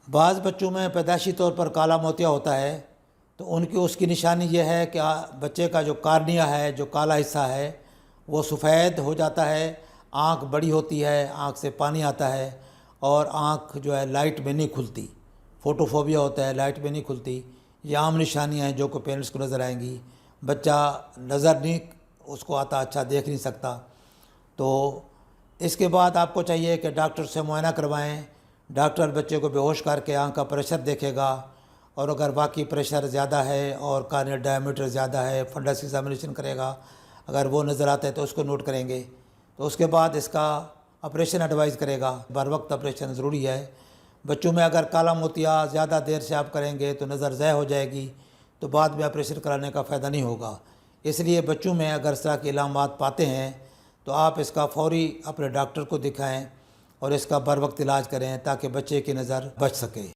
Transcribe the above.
بعض بچوں میں پیدائشی طور پر کالا موتیا ہوتا ہے، تو اس کی نشانی یہ ہے کہ بچے کا جو کارنیا ہے، جو کالا حصہ ہے وہ سفید ہو جاتا ہے، آنکھ بڑی ہوتی ہے، آنکھ سے پانی آتا ہے، اور آنکھ جو ہے لائٹ میں نہیں کھلتی، فوٹوفوبیا ہوتا ہے، لائٹ میں نہیں کھلتی۔ یہ عام نشانیاں ہیں جو کہ پیرنٹس کو نظر آئیں گی۔ بچہ نظر نہیں اس کو آتا، اچھا دیکھ نہیں سکتا، تو اس کے بعد آپ کو چاہیے کہ ڈاکٹر سے معائنہ کروائیں۔ ڈاکٹر بچے کو بے ہوش کر کے آنکھ کا پریشر دیکھے گا، اور اگر واقعی پریشر زیادہ ہے اور کارنیل ڈائیمیٹر زیادہ ہے، فنڈس ایگزامینیشن کرے گا، اگر وہ نظر آتا ہے تو اس کو نوٹ کریں گے، تو اس کے بعد اس کا آپریشن ایڈوائز کرے گا۔ بر وقت آپریشن ضروری ہے۔ بچوں میں اگر کالا موتیا زیادہ دیر سے آپ کریں گے تو نظر ضائع ہو جائے گی، تو بعد میں آپریشن کرانے کا فائدہ نہیں ہوگا۔ اس لیے بچوں میں اگر اس طرح کی علامات پاتے ہیں تو آپ اس کا فوری اپنے ڈاکٹر کو دکھائیں اور اس کا بر وقت علاج کریں تاکہ بچے کی نظر بچ سکے۔